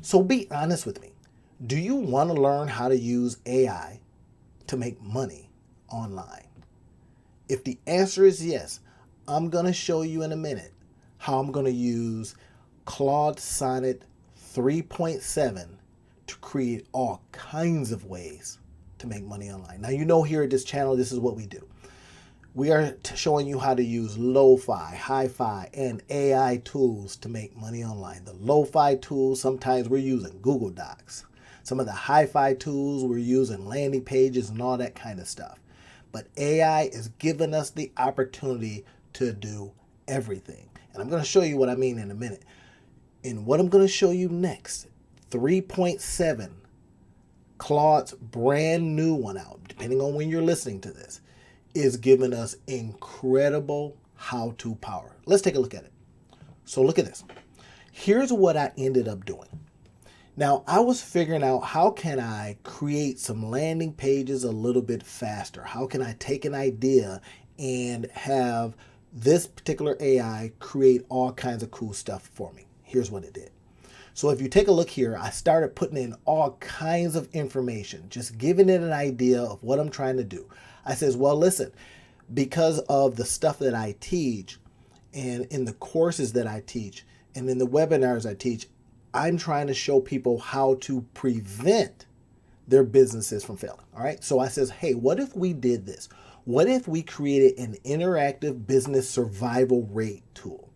So be honest with me. Do you want to learn how to use AI to make money online? If the answer is yes, I'm going to show you in a minute how I'm going to use Claude Sonnet 3.7 to create all kinds of ways to make money online. Now, you know, here at this channel, this is what we do. We are showing you how to use LoFi, HiFi, and AI tools to make money online. The LoFi tools, sometimes we're using Google Docs. Some of the HiFi tools, we're using landing pages and all that kind of stuff. But AI is giving us the opportunity to do everything. And I'm going to show you what I mean in a minute. And what I'm going to show you next, 3.7, Claude's brand new one out, depending on when you're listening to this, is giving us incredible how-to power. Let's take a look at it. So look at this. Here's what I ended up doing. Now, I was figuring out how can I create some landing pages a little bit faster? How can I take an idea and have this particular AI create all kinds of cool stuff for me? Here's what it did. So if you take a look here, I started putting in all kinds of information, just giving it an idea of what I'm trying to do. I says, well, listen, because of the stuff that I teach and in the courses that I teach and in the webinars I teach, I'm trying to show people how to prevent their businesses from failing. All right. So I says, hey, what if we did this? What if we created an interactive business survival rate tool,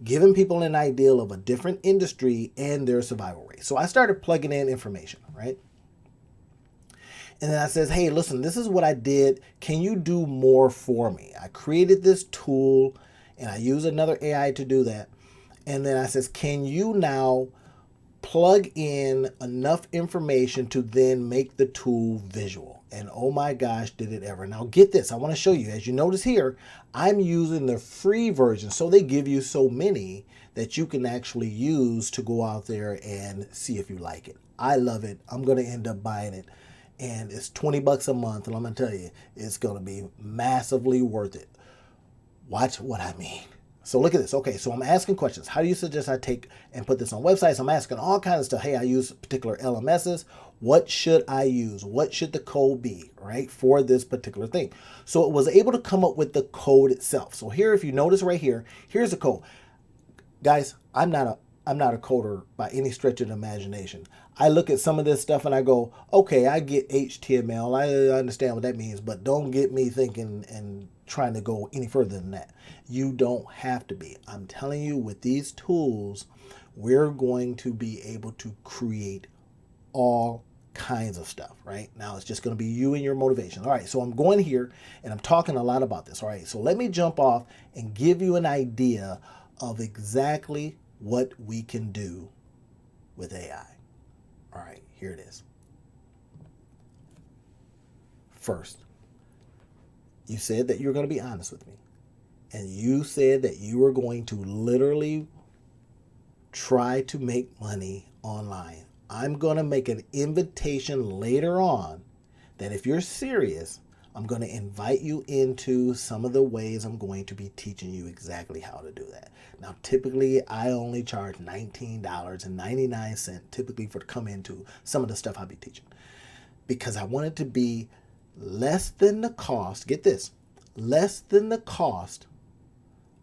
giving people an idea of a different industry and their survival rate? So I started plugging in information, right? And then I says, hey, listen, this is what I did. Can you do more for me? I created this tool and I use another AI to do that. And then I says, can you now plug in enough information to then make the tool visual? And oh my gosh, did it ever. Now get this, I want to show you. As you notice here, I'm using the free version. So they give you so many that you can actually use to go out there and see if you like it. I love it. I'm going to end up buying it. And it's 20 bucks a month. And I'm going to tell you, it's going to be massively worth it. Watch what I mean. So look at this. Okay, so I'm asking questions. How do you suggest I take and put this on websites? I'm asking all kinds of stuff. Hey, I use particular LMSs. What should I use? What should the code be, right, for this particular thing? So it was able to come up with the code itself. So here, if you notice right here, here's the code. Guys, I'm not a coder by any stretch of the imagination. I look at some of this stuff and I go, okay, I get HTML. I understand what that means, but don't get me thinking and trying to go any further than that. You don't have to be. I'm telling you, with these tools, we're going to be able to create all kinds of stuff, right? Now it's just going to be you and your motivation. All right, so I'm going here and I'm talking a lot about this. All right, so let me jump off and give you an idea of exactly what we can do with AI. All right, here it is. First, you said that you're going to be honest with me. And you said that you were going to literally try to make money online. I'm going to make an invitation later on that if you're serious, I'm going to invite you into some of the ways I'm going to be teaching you exactly how to do that. Now, typically, I only charge $19.99 typically for to come into some of the stuff I'll be teaching, because I want it to be less than the cost. Get this, less than the cost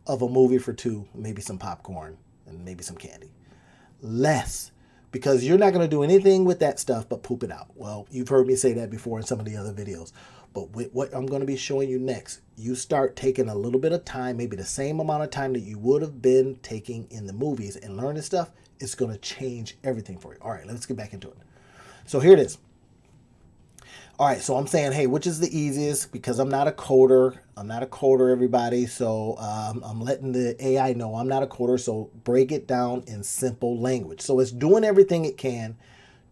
of a movie for two, maybe some popcorn and maybe some candy. Less. Because you're not going to do anything with that stuff but poop it out. Well, you've heard me say that before in some of the other videos. But with what I'm going to be showing you next, you start taking a little bit of time, maybe the same amount of time that you would have been taking in the movies and learning stuff. It's going to change everything for you. All right, let's get back into it. So here it is. All right, so I'm saying, hey, which is the easiest? Because I'm not a coder. I'm not a coder, everybody. So I'm letting the AI know I'm not a coder. So break it down in simple language. So it's doing everything it can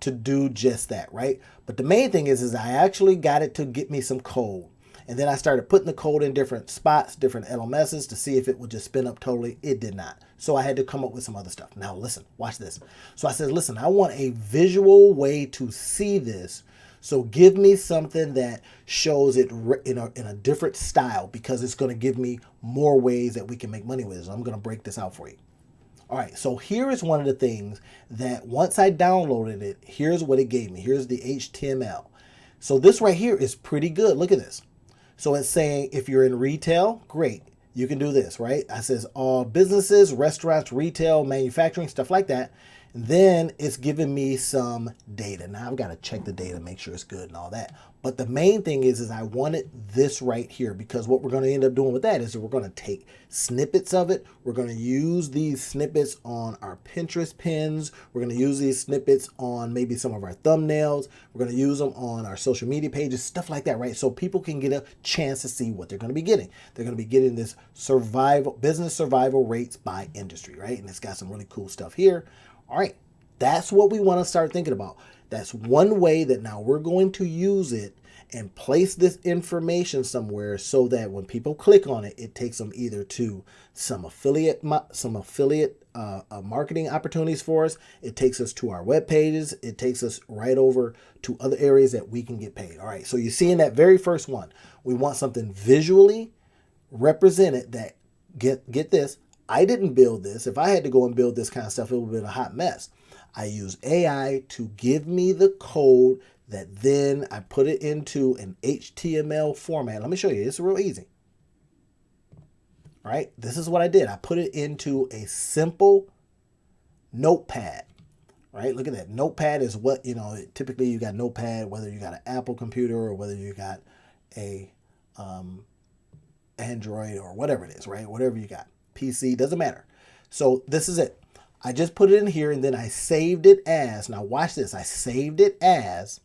to do just that, right? But the main thing is I actually got it to get me some code. And then I started putting the code in different spots, different LMSs to see if it would just spin up totally. It did not. So I had to come up with some other stuff. Now listen, watch this. So I said, listen, I want a visual way to see this. So give me something that shows it in a different style, because it's going to give me more ways that we can make money with it. So I'm going to break this out for you. All right, so here is one of the things that once I downloaded it, here's what it gave me. Here's the HTML. So this right here is pretty good. Look at this. So it's saying if you're in retail, great. You can do this, right? It says all businesses, restaurants, retail, manufacturing, stuff like that. And then it's giving me some data. Now I've got to check the data, make sure it's good and all that. But the main thing is I wanted this right here, because what we're going to end up doing with that is we're going to take snippets of it. We're going to use these snippets on our Pinterest pins. We're going to use these snippets on maybe some of our thumbnails. We're going to use them on our social media pages, stuff like that, right? So people can get a chance to see what they're going to be getting. They're going to be getting this business survival rates by industry, right? And it's got some really cool stuff here. All right, that's what we want to start thinking about. That's one way that now we're going to use it and place this information somewhere so that when people click on it, it takes them either to some affiliate marketing opportunities for us. It takes us to our web pages. It takes us right over to other areas that we can get paid. All right, so you see in that very first one, we want something visually represented that, get this, I didn't build this. If I had to go and build this kind of stuff, it would have been a hot mess. I use AI to give me the code that then I put it into an HTML format. Let me show you. It's real easy. All right, this is what I did. I put it into a simple notepad. Right, look at that. Notepad is what, typically you got Notepad, whether you got an Apple computer or whether you got a Android or whatever it is, right? Whatever you got. PC, doesn't matter. So this is it. I just put it in here and then I saved it as, now watch this, I saved it as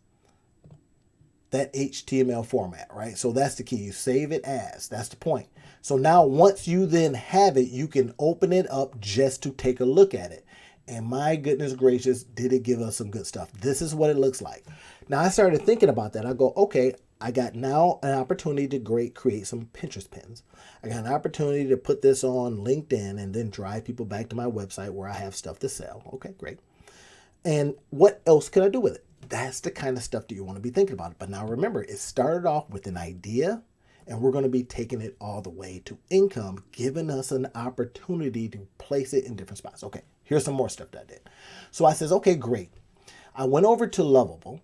that HTML format, right? So that's the key. You save it as, that's the point. So now once you then have it, you can open it up just to take a look at it. And my goodness gracious, did it give us some good stuff. This is what it looks like. Now I started thinking about that. I go, okay, I got now an opportunity to create some Pinterest pins. I got an opportunity to put this on LinkedIn and then drive people back to my website where I have stuff to sell. Okay, great. And what else can I do with it? That's the kind of stuff that you want to be thinking about. But now remember, it started off with an idea, and we're going to be taking it all the way to income, giving us an opportunity to place it in different spots. Okay, here's some more stuff that I did. So I says, okay, great. I went over to Lovable.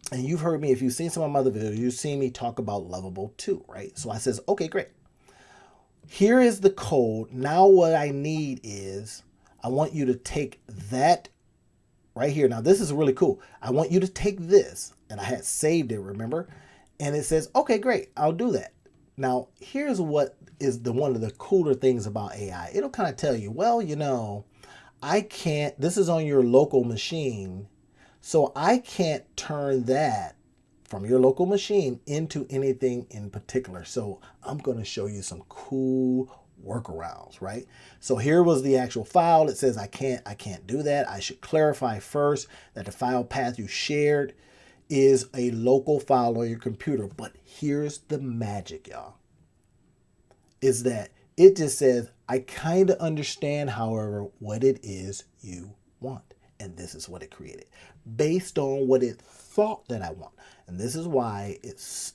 And you've heard me, if you've seen some of my other videos, you've seen me talk about Lovable too, right? So I says, okay, great. Here is the code. Now what I need is, I want you to take that right here. Now this is really cool. I want you to take this, and I had saved it, remember? And it says, okay, great, I'll do that. Now here's what is one of the cooler things about AI. It'll kind of tell you, well, I can't, this is on your local machine, so I can't turn that from your local machine into anything in particular. So I'm going to show you some cool workarounds, right? So here was the actual file. It says I can't do that. I should clarify first that the file path you shared is a local file on your computer. But here's the magic, y'all, is that it just says, I kind of understand, however, what it is you want. And this is what it created based on what it thought that I want. And this is why it's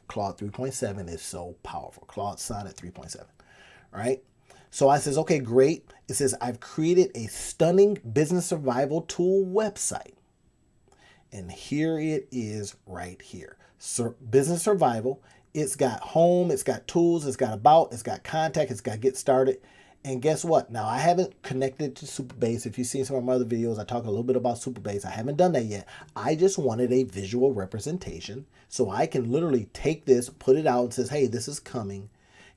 Claude 3.7 is so powerful. Claude Sonnet 3.7. All right. So I says, okay, great. It says, I've created a stunning business survival tool website. And here it is right here. So business survival. It's got home, it's got tools, it's got about, it's got contact, it's got get started. And guess what? Now, I haven't connected to Superbase. If you've seen some of my other videos, I talk a little bit about Superbase. I haven't done that yet. I just wanted a visual representation so I can literally take this, put it out and says, hey, this is coming.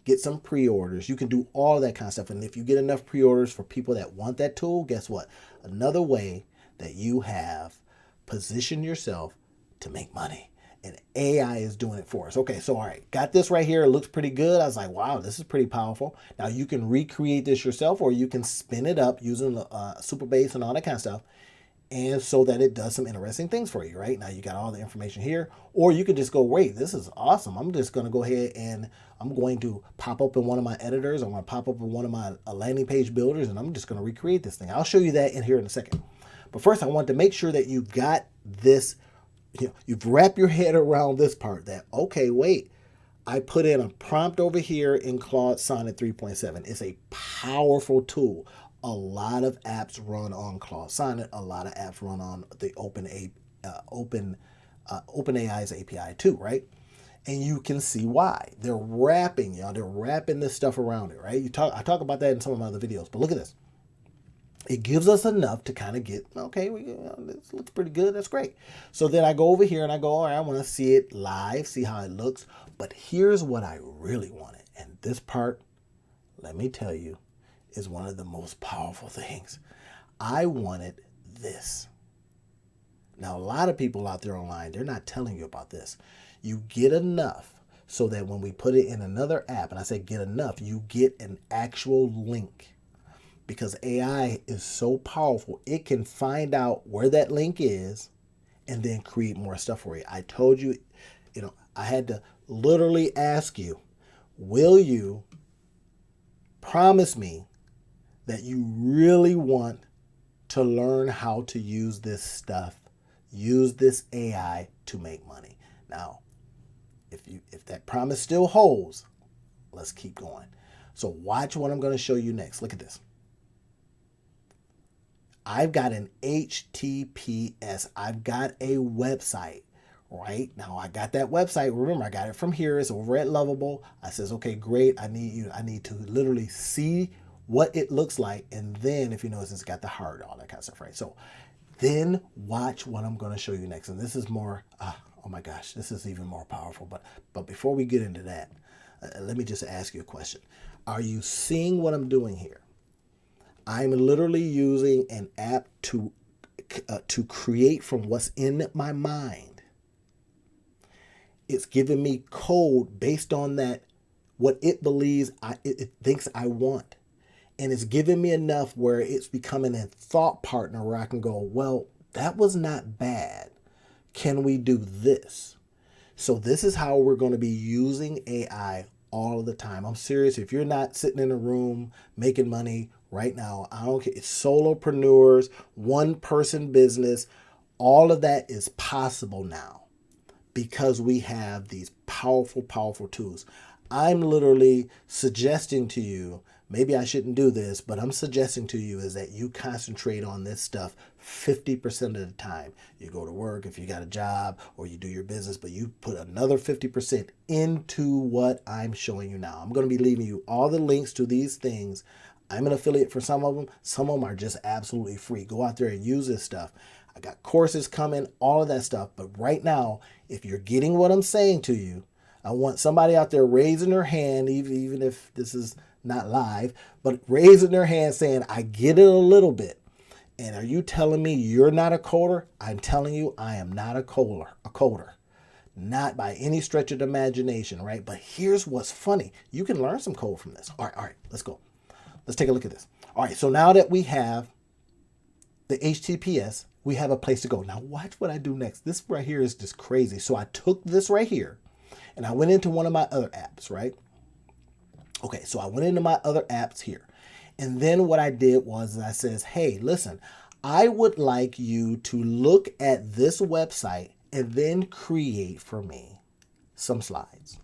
Get some pre-orders. You can do all that kind of stuff. And if you get enough pre-orders for people that want that tool, guess what? Another way that you have positioned yourself to make money. And AI is doing it for us. Okay, so all right, got this right here. It looks pretty good. I was like, wow, this is pretty powerful. Now you can recreate this yourself, or you can spin it up using Superbase and all that kind of stuff, and so that it does some interesting things for you, right? Now you got all the information here, or you could just go, wait, this is awesome. I'm just going to go ahead and I'm going to pop up in one of my editors. I'm going to pop up in one of my landing page builders, and I'm just going to recreate this thing. I'll show you that in here in a second. But first, I want to make sure that you got this. You've wrapped your head around this part that, okay, wait, I put in a prompt over here in Claude Sonnet 3.7. It's a powerful tool. A lot of apps run on Claude Sonnet. A lot of apps run on the OpenAI's API too, right? And you can see why. They're wrapping, they're wrapping this stuff around it, right? I talk about that in some of my other videos, but look at this. It gives us enough to kind of get, okay, this looks pretty good. That's great. So then I go over here and I go, all right, I want to see it live, see how it looks. But here's what I really wanted. And this part, let me tell you, is one of the most powerful things. I wanted this. Now, a lot of people out there online, they're not telling you about this. You get enough so that when we put it in another app, and I say get enough, you get an actual link. Because AI is so powerful, it can find out where that link is and then create more stuff for you. I told you, I had to literally ask you, will you promise me that you really want to learn how to use this stuff, use this AI to make money? Now, if that promise still holds, let's keep going. So watch what I'm going to show you next. Look at this. I've got an HTTPS. I've got a website, right? Now I got that website. Remember, I got it from here. It's over at Lovable. I says, okay, great. I need to literally see what it looks like. And then if you notice, it's got the heart, all that kind of stuff, right? So then watch what I'm going to show you next. And this is more, oh my gosh, this is even more powerful. But before we get into that, let me just ask you a question. Are you seeing what I'm doing here? I'm literally using an app to create from what's in my mind. It's giving me code based on that, what it believes it thinks I want. And it's giving me enough where it's becoming a thought partner where I can go, well, that was not bad. Can we do this? So this is how we're going to be using AI all of the time. I'm serious. If you're not sitting in a room making money right now, I don't care. It's solopreneurs, one person business. All of that is possible now because we have these powerful, powerful tools. I'm literally suggesting to you, maybe I shouldn't do this, but I'm suggesting to you is that you concentrate on this stuff 50% of the time. You go to work if you got a job or you do your business, but you put another 50% into what I'm showing you now. I'm going to be leaving you all the links to these things. I'm an affiliate for some of them. Some of them are just absolutely free. Go out there and use this stuff. I got courses coming, all of that stuff. But right now, if you're getting what I'm saying to you, I want somebody out there raising their hand, even if this is not live, but raising their hand saying, I get it a little bit. And are you telling me you're not a coder? I'm telling you, I am not a coder. Not by any stretch of the imagination, right? But here's what's funny. You can learn some code from this. All right, let's go. Let's take a look at this. All right, so now that we have the HTTPS, we have a place to go. Now watch what I do next. This right here is just crazy. So I took this right here and I went into one of my other apps, right? Okay, so I went into my other apps here. And then what I did was I says, hey, listen, I would like you to look at this website and then create for me some slides.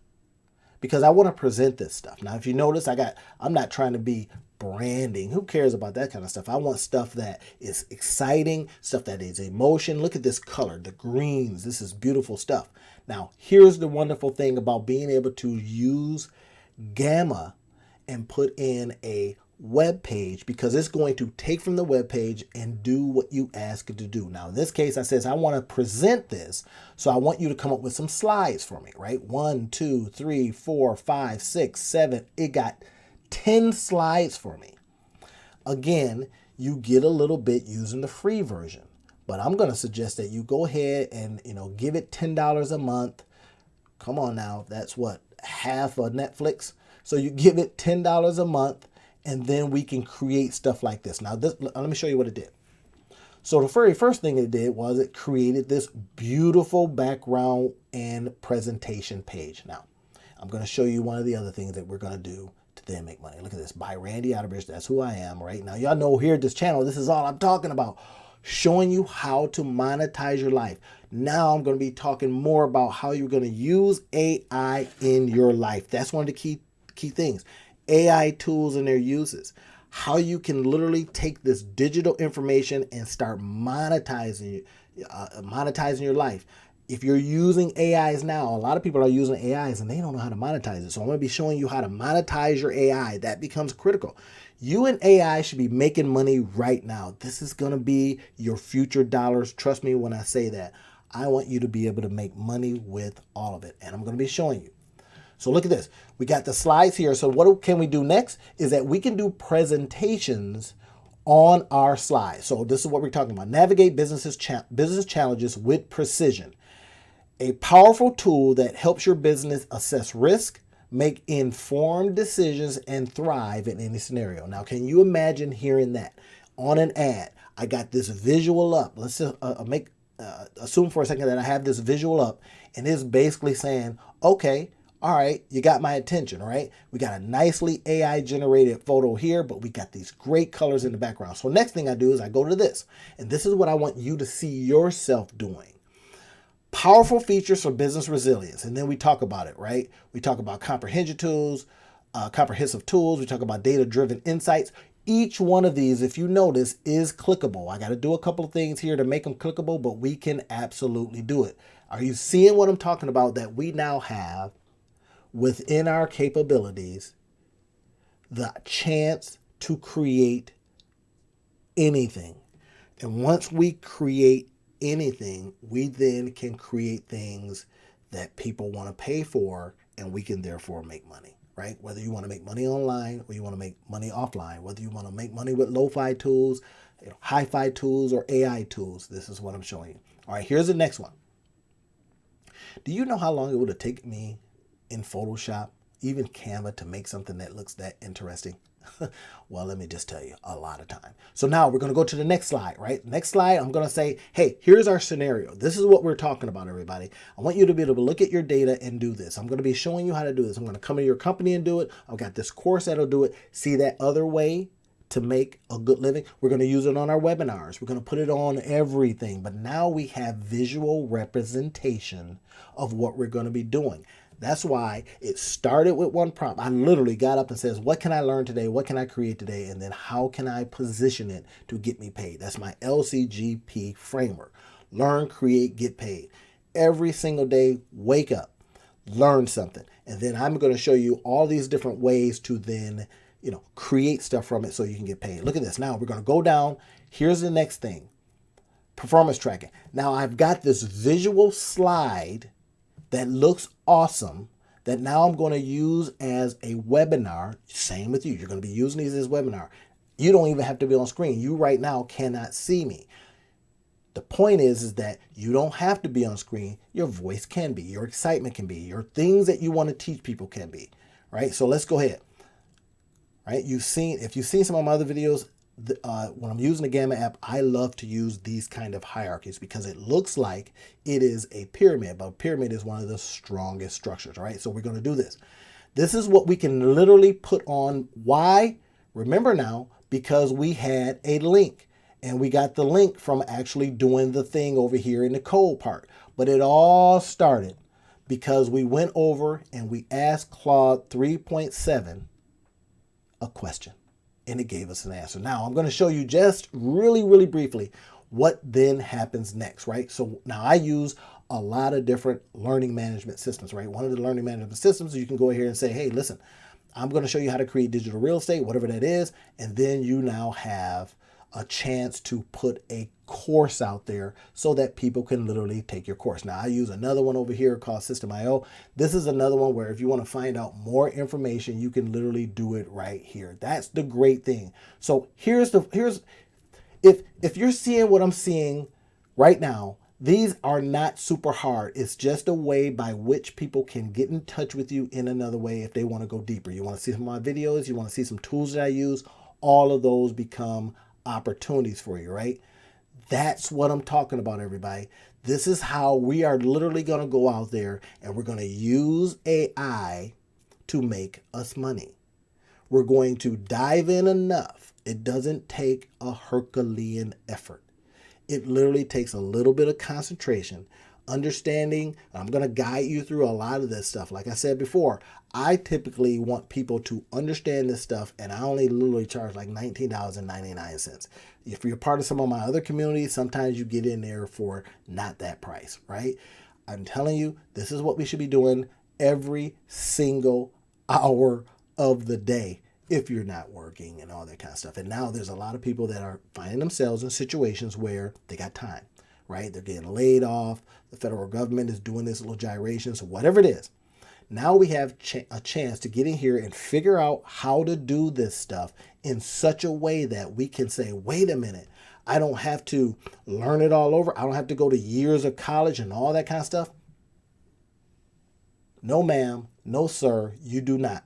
Because I want to present this stuff. Now, if you notice, I'm not trying to be branding. Who cares about that kind of stuff? I want stuff that is exciting, stuff that is emotion. Look at this color, the greens. This is beautiful stuff. Now, here's the wonderful thing about being able to use Gamma and put in a web page, because it's going to take from the web page and do what you ask it to do. Now, in this case, I says, I want to present this. So I want you to come up with some slides for me, right? 1, 2, 3, 4, 5, 6, 7. It got 10 slides for me. Again, you get a little bit using the free version, but I'm going to suggest that you go ahead and, give it $10 a month. Come on now. That's what, half of Netflix. So you give it $10 a month. And then we can create stuff like this. Now, let me show you what it did. So the very first thing it did was it created this beautiful background and presentation page. Now, I'm going to show you one of the other things that we're going to do to then make money. Look at this. By Randy Outerbridge. That's who I am right now. Y'all know here at this channel, this is all I'm talking about. Showing you how to monetize your life. Now I'm going to be talking more about how you're going to use AI in your life. That's one of the key things. AI tools and their uses. how you can literally take this digital information and start monetizing your life. If you're using AIs now, a lot of people are using AIs and they don't know how to monetize it. So I'm going to be showing you how to monetize your AI. That becomes critical. You and AI should be making money right now. This is going to be your future dollars. Trust me when I say that. I want you to be able to make money with all of it. And I'm going to be showing you. So look at this. We got the slides here. So what can we do next is that we can do presentations on our slides. So this is what we're talking about. Navigate business challenges with precision. A powerful tool that helps your business assess risk, make informed decisions, and thrive in any scenario. Now, can you imagine hearing that on an ad? I got this visual up. Let's assume for a second that I have this visual up, and it's basically saying, okay, all right, you got my attention, right? We got a nicely AI generated photo here, but we got these great colors in the background. So next thing I do is I go to this, and this is what I want you to see yourself doing. Powerful features for business resilience. And then we talk about it, right? We talk about comprehensive tools. We talk about data-driven insights. Each one of these, if you notice, is clickable. I got to do a couple of things here to make them clickable, but we can absolutely do it. Are you seeing what I'm talking about? That we now have within our capabilities the chance to create anything. And once we create anything, we then can create things that people want to pay for, and we can therefore make money, right? Whether you want to make money online or you want to make money offline, whether you want to make money with LoFi tools, HiFi tools, or AI tools, this is what I'm showing you. All right, here's the next one. Do you know how long it would have taken me in Photoshop, even Canva, to make something that looks that interesting? Well, let me just tell you, a lot of time. So now we're going to go to the next slide, right? Next slide, I'm going to say, hey, here's our scenario. This is what we're talking about, everybody. I want you to be able to look at your data and do this. I'm going to be showing you how to do this. I'm going to come to your company and do it. I've got this course that'll do it. See that other way to make a good living? We're going to use it on our webinars. We're going to put it on everything. But now we have visual representation of what we're going to be doing. That's why it started with one prompt. I literally got up and says, what can I learn today? What can I create today? And then how can I position it to get me paid? That's my LCGP framework. Learn, create, get paid. Every single day, wake up, learn something. And then I'm going to show you all these different ways to then, create stuff from it so you can get paid. Look at this. Now we're going to go down. Here's the next thing. Performance tracking. Now I've got this visual slide that looks awesome that now I'm going to use as a webinar. Same with you. You're going to be using these as webinar. You don't even have to be on screen. You right now cannot see me. The point is that you don't have to be on screen. Your voice can be. Your excitement can be. Your things that you want to teach people can be. Right? So let's go ahead. Right? If you've seen some of my other videos, when I'm using the Gamma app, I love to use these kind of hierarchies because it looks like it is a pyramid, but a pyramid is one of the strongest structures, right? So we're going to do this. This is what we can literally put on. Why? Remember now, because we had a link and we got the link from actually doing the thing over here in the code part. But it all started because we went over and we asked Claude 3.7 a question. And it gave us an answer. Now, I'm going to show you just really, really briefly what then happens next, right? So now I use a lot of different learning management systems, right? One of the learning management systems, you can go here and say, hey, listen, I'm going to show you how to create digital real estate, whatever that is. And then you now have a chance to put a course out there so that people can literally take your course. Now, I use another one over here called System.io. This is another one where if you want to find out more information, you can literally do it right here. That's the great thing. So if you're seeing what I'm seeing right now, these are not super hard. It's just a way by which people can get in touch with you in another way if they want to go deeper. You want to see some of my videos, you want to see some tools that I use, all of those become opportunities for you, right? That's what I'm talking about, everybody. This is how we are literally going to go out there and we're going to use AI to make us money. We're going to dive in enough. It doesn't take a Herculean effort. It literally takes a little bit of concentration, understanding. I'm going to guide you through a lot of this stuff. Like I said before, I typically want people to understand this stuff, and I only literally charge like $19.99. If you're part of some of my other communities, sometimes you get in there for not that price, right? I'm telling you, this is what we should be doing every single hour of the day if you're not working and all that kind of stuff. And now there's a lot of people that are finding themselves in situations where they got time, right? They're getting laid off. The federal government is doing this little gyration. So whatever it is, now we have a chance to get in here and figure out how to do this stuff in such a way that we can say, wait a minute, I don't have to learn it all over. I don't have to go to years of college and all that kind of stuff. No, ma'am. No, sir. You do not.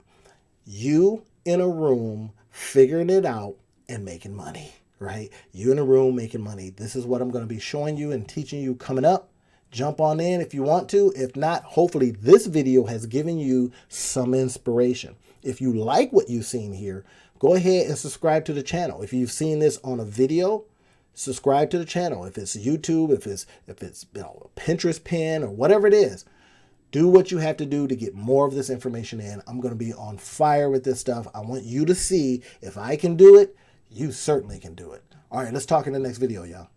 You in a room figuring it out and making money, right? You in a room making money. This is what I'm going to be showing you and teaching you coming up. Jump on in if you want to. If not, hopefully this video has given you some inspiration. If you like what you've seen here, go ahead and subscribe to the channel. If you've seen this on a video, subscribe to the channel. If it's YouTube, if it's a Pinterest pin or whatever it is, do what you have to do to get more of this information in. I'm going to be on fire with this stuff. I want you to see if I can do it, you certainly can do it. All right, let's talk in the next video, y'all.